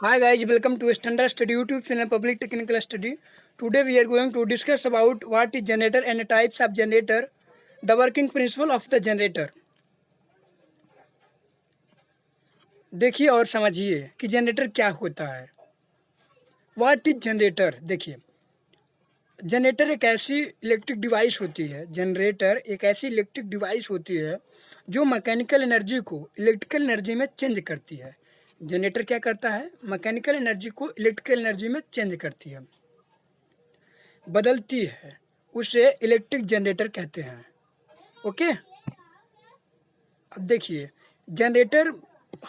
Hi guys, welcome to Standard Study YouTube channel Public Technical Study. Today we are going to discuss about what is generator and types of generator, the working principle of the generator. देखिए और समझिए कि generator क्या होता है. What is generator. देखिए, generator एक ऐसी इलेक्ट्रिक डिवाइस होती है. जनरेटर एक ऐसी इलेक्ट्रिक डिवाइस होती है जो मैकेनिकल एनर्जी को इलेक्ट्रिकल एनर्जी में चेंज करती है. जनरेटर क्या करता है? मैकेनिकल एनर्जी को इलेक्ट्रिकल एनर्जी में चेंज करती है, बदलती है. उसे इलेक्ट्रिक जनरेटर कहते हैं. ओके. अब देखिए, जनरेटर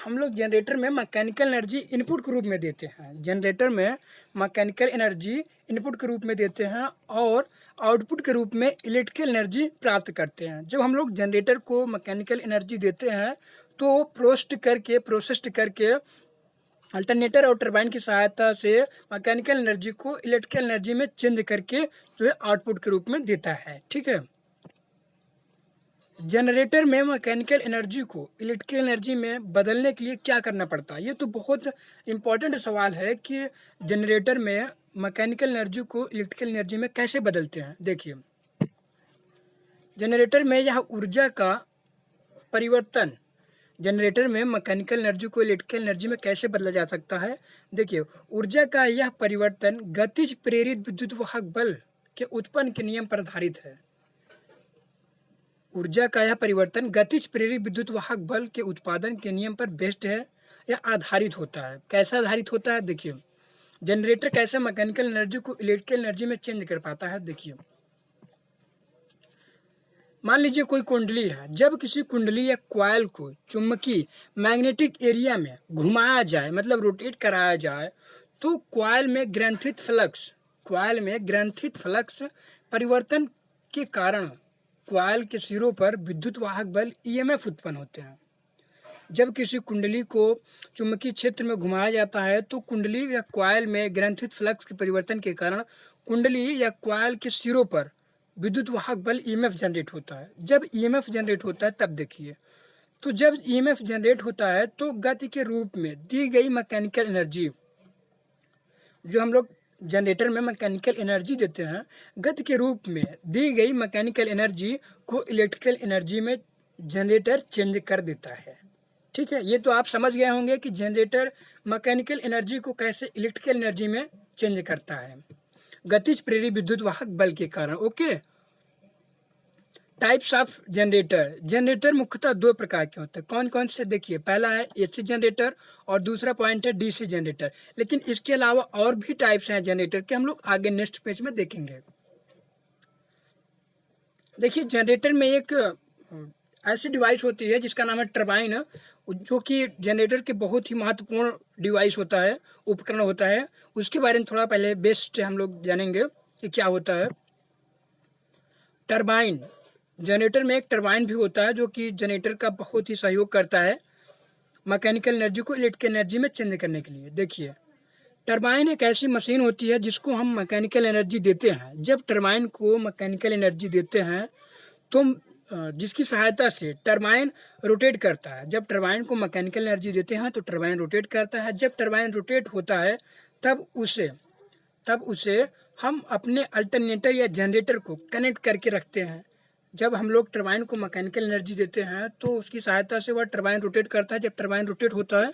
हम लोग जनरेटर में मैकेनिकल एनर्जी इनपुट के रूप में देते हैं. जनरेटर में मैकेनिकल एनर्जी इनपुट के रूप में देते हैं और आउटपुट के रूप में इलेक्ट्रिकल एनर्जी प्राप्त करते हैं. जब हम लोग जनरेटर को मैकेनिकल एनर्जी देते हैं तो प्रोसेस्ड करके अल्टरनेटर और टरबाइन की सहायता से मैकेनिकल एनर्जी को इलेक्ट्रिकल एनर्जी में चेंज करके जो है आउटपुट के रूप में देता है. ठीक है. जनरेटर में मैकेनिकल एनर्जी को इलेक्ट्रिकल एनर्जी में बदलने के लिए क्या करना पड़ता है? ये तो बहुत इम्पोर्टेंट सवाल है कि जनरेटर में मैकेनिकल एनर्जी को इलेक्ट्रिकल एनर्जी में कैसे बदलते हैं. देखिए, जनरेटर में यह ऊर्जा का परिवर्तन जनरेटर में मैकेनिकल एनर्जी को इलेक्ट्रिकल एनर्जी में कैसे बदला जा सकता है. देखिए, ऊर्जा का यह परिवर्तन गतिज प्रेरित विद्युत वाहक बल के उत्पन्न के नियम पर आधारित है. ऊर्जा का यह परिवर्तन गतिज प्रेरित विद्युत वाहक बल के उत्पादन के नियम पर बेस्ड है या आधारित होता है. कैसा आधारित होता है? देखिए, जनरेटर कैसे मैकेनिकल एनर्जी को इलेक्ट्रिकल एनर्जी में चेंज कर पाता है. देखिए, मान लीजिए कोई कुंडली है. जब किसी कुंडली या कॉइल को चुंबकीय मैग्नेटिक एरिया में घुमाया जाए, मतलब रोटेट कराया जाए, तो कॉइल में ग्रंथित फ्लक्स परिवर्तन के कारण कॉइल के सिरों पर विद्युत वाहक बल ईएमएफ उत्पन्न होते हैं. जब किसी कुंडली को चुंबकीय क्षेत्र में घुमाया जाता है तो कुंडली या कॉइल में ग्रंथित फ्लक्स के परिवर्तन के कारण कुंडली या कॉइल के सिरों पर विद्युत वाहक बल ईएमएफ जनरेट होता है. जब ईएमएफ जनरेट होता है तब देखिए, तो जब ईएमएफ जनरेट होता है तो गति के रूप में दी गई मैकेनिकल एनर्जी, जो हम लोग जनरेटर में मैकेनिकल एनर्जी देते हैं, गति के रूप में दी गई मैकेनिकल एनर्जी को इलेक्ट्रिकल एनर्जी में जनरेटर चेंज कर देता है. ठीक है. ये तो आप समझ गए होंगे कि जनरेटर मैकेनिकल एनर्जी को कैसे इलेक्ट्रिकल एनर्जी में चेंज करता है गतिज प्रेरित विद्युत वाहक बल के कारण. Okay. Types of generator. Generator मुख्यतः दो प्रकार के होते हैं. कौन कौन से? देखिए, पहला है एसी जनरेटर और दूसरा पॉइंट है डीसी जनरेटर. लेकिन इसके अलावा और भी टाइप्स हैं जनरेटर के, हम लोग आगे नेक्स्ट पेज में देखेंगे. देखिए, जनरेटर में एक ऐसी डिवाइस होती है जिसका नाम है टरबाइन, जो कि जनरेटर के बहुत ही महत्वपूर्ण डिवाइस होता है, उपकरण होता है. उसके बारे में थोड़ा पहले बेस्ट हम लोग जानेंगे कि क्या होता है. टरबाइन. जनरेटर में एक टरबाइन भी होता है जो कि जनरेटर का बहुत ही सहयोग करता है मैकेनिकल एनर्जी को इलेक्ट्रिकल एनर्जी में चेंज करने के लिए. देखिए, टरबाइन एक ऐसी मशीन होती है जिसको हम मैकेनिकल एनर्जी देते हैं. जब टरबाइन को मैकेनिकल एनर्जी देते हैं तो जिसकी सहायता से टरबाइन रोटेट करता है. जब टरबाइन को मैकेनिकल एनर्जी देते हैं तो टरबाइन रोटेट करता है. जब टरबाइन रोटेट होता है तब उसे हम अपने अल्टरनेटर या जनरेटर को कनेक्ट करके रखते हैं. जब हम लोग टरबाइन को मैकेनिकल एनर्जी देते हैं तो उसकी सहायता से वह टरबाइन रोटेट करता है. जब टरबाइन रोटेट होता है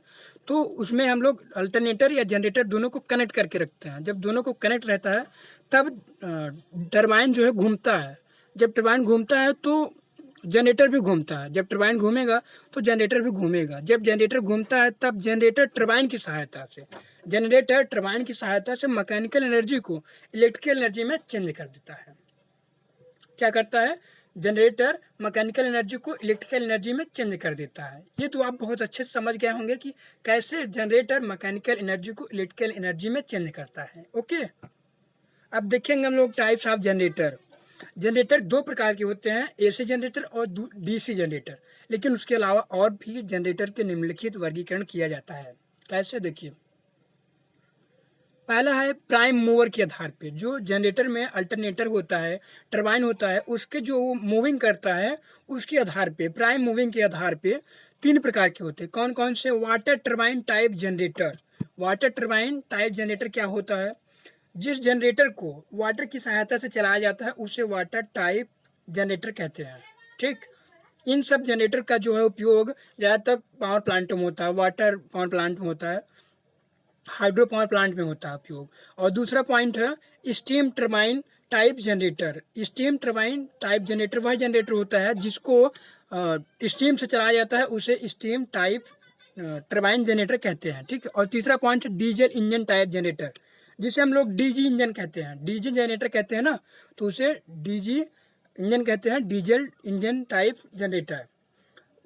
तो उसमें हम लोग अल्टरनेटर या जनरेटर दोनों को कनेक्ट करके रखते हैं. जब दोनों को कनेक्ट रहता है तब टरबाइन जो है घूमता है. जब टरबाइन घूमता है तो जनरेटर भी घूमता है. जब टरबाइन घूमेगा तो जनरेटर भी घूमेगा. जब जनरेटर घूमता है तब जनरेटर टरबाइन की सहायता से मैकेनिकल एनर्जी को इलेक्ट्रिकल एनर्जी में चेंज कर देता है. क्या करता है? जनरेटर मैकेनिकल एनर्जी को इलेक्ट्रिकल एनर्जी में चेंज कर देता है. ये तो आप बहुत अच्छे से समझ गए होंगे कि कैसे जनरेटर मैकेनिकल एनर्जी को इलेक्ट्रिकल एनर्जी में चेंज करता है. ओके. अब देखेंगे हम लोग टाइप्स ऑफ जनरेटर. जनरेटर दो प्रकार के होते हैं, एसी जनरेटर और डीसी जनरेटर. लेकिन उसके अलावा और भी जनरेटर के निम्नलिखित वर्गीकरण किया जाता है. कैसे? देखिए, पहला है प्राइम मूवर के आधार पे. जो जनरेटर में अल्टरनेटर होता है, टरबाइन होता है, उसके जो मूविंग करता है उसके आधार पे, प्राइम मूविंग के आधार पे तीन प्रकार के होते हैं। कौन कौन से? Water turbine type generator. Water turbine type generator क्या होता है? जिस जनरेटर को वाटर की सहायता से चलाया जाता है उसे वाटर टाइप जनरेटर कहते हैं। ठीक, इन सब जनरेटर का जो है उपयोग ज़्यादातर पावर प्लांट में होता है, वाटर पावर प्लांट में होता है, हाइड्रो पावर प्लांट में होता है उपयोग। और दूसरा पॉइंट है steam turbine type generator. Steam turbine type generator वह जनरेटर होता है जिसको स्टीम से चलाया जाता है, उसे स्टीम टाइप टरबाइन जनरेटर कहते हैं। ठीक है, और तीसरा पॉइंट है डीजल इंजन टाइप जनरेटर, जिसे हम लोग डीजी इंजन कहते हैं, डीजी जनरेटर कहते हैं ना, तो उसे डीजी इंजन कहते हैं, डीजल इंजन टाइप जनरेटर।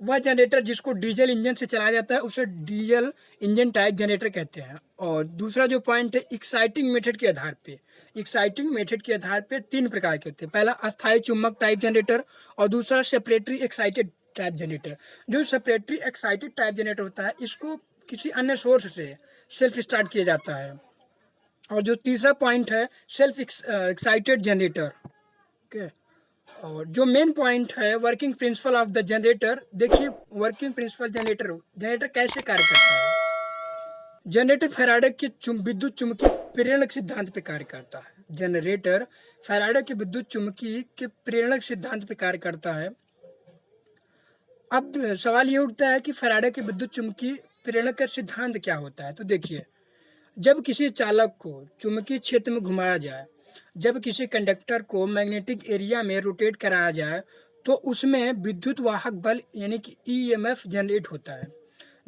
वह जनरेटर जिसको डीजल इंजन से चलाया जाता है उसे डीजल इंजन टाइप जनरेटर कहते हैं। और दूसरा जो पॉइंट है एक्साइटिंग मेथड के आधार पे, एक्साइटिंग मेथड के आधार पे तीन प्रकार के होते हैं। पहला अस्थायी चुंबक टाइप जनरेटर और दूसरा सेपरेटरी एक्साइटेड टाइप जनरेटर। जो सेपरेटरी एक्साइटेड टाइप जनरेटर होता है इसको किसी अन्य सोर्स से सेल्फ स्टार्ट किया जाता है। और जो तीसरा पॉइंट है सेल्फ एक्साइटेड जनरेटर। ओके, और जो मेन पॉइंट है working principle of the generator. देखिए वर्किंग प्रिंसिपल जनरेटर कैसे कार्य करता है। जनरेटर फैराडे के विद्युत चुम्बकीय प्रेरणक सिद्धांत पे कार्य करता है। जनरेटर फैराडे के विद्युत चुम्बकीय के प्रेरणक सिद्धांत पे कार्य करता है। अब सवाल ये उठता है कि फैराडे के विद्युत चुम्बकीय प्रेरणक का सिद्धांत क्या होता है। तो देखिए, जब किसी चालक को चुंबकीय क्षेत्र में घुमाया जाए, जब किसी कंडक्टर को मैग्नेटिक एरिया में रोटेट कराया जाए तो उसमें विद्युत वाहक बल यानी कि ईएमएफ जनरेट होता है।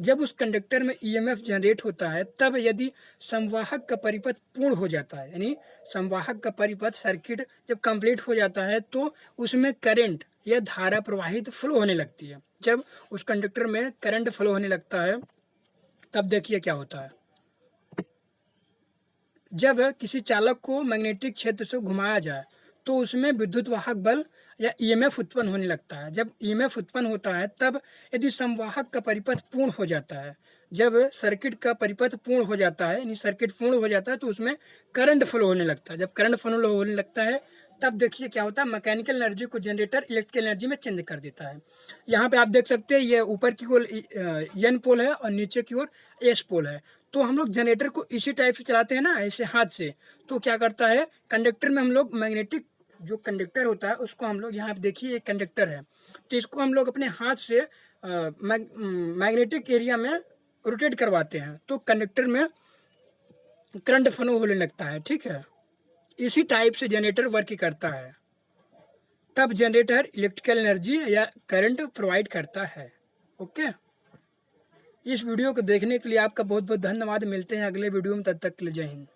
जब उस कंडक्टर में ईएमएफ जनरेट होता है तब यदि संवाहक का परिपथ पूर्ण हो जाता है, यानी संवाहक का परिपथ सर्किट जब कंप्लीट हो जाता है तो उसमें करंट या धारा प्रवाहित फ्लो होने लगती है। जब उस कंडक्टर में करंट फ्लो होने लगता है तब देखिए क्या होता है। जब किसी चालक को मैग्नेटिक क्षेत्र से घुमाया जाए तो उसमें विद्युत वाहक बल या ईएमएफ उत्पन्न होने लगता है। जब ईएमएफ उत्पन्न होता है तब यदि संवाहक का परिपथ पूर्ण हो जाता है, जब सर्किट का परिपथ पूर्ण हो जाता है यानी सर्किट पूर्ण हो जाता है तो उसमें करंट फ्लो होने लगता है। जब करंट फ्लो होने लगता है तब देखिए क्या होता है, मैकेनिकल एनर्जी को जनरेटर इलेक्ट्रिकल एनर्जी में चेंज कर देता है। यहाँ पे आप देख सकते हैं ये ऊपर की ओर एन पोल है और नीचे की ओर एस पोल है। तो हम लोग जनरेटर को इसी टाइप से चलाते हैं ना, ऐसे हाथ से। तो क्या करता है कंडक्टर में हम लोग मैग्नेटिक जो कंडक्टर होता है उसको हम लोग, यहाँ पे देखिए एक कंडक्टर है तो इसको हम लोग अपने हाथ से मैग्नेटिक एरिया में रोटेट करवाते हैं तो कंडक्टर में करंट फ्लो होने लगता है। ठीक है, इसी टाइप से जनरेटर वर्क करता है। तब जनरेटर इलेक्ट्रिकल एनर्जी या करंट प्रोवाइड करता है। ओके, इस वीडियो को देखने के लिए आपका बहुत बहुत धन्यवाद। मिलते हैं अगले वीडियो में, तब तक के लिए जय हिंद।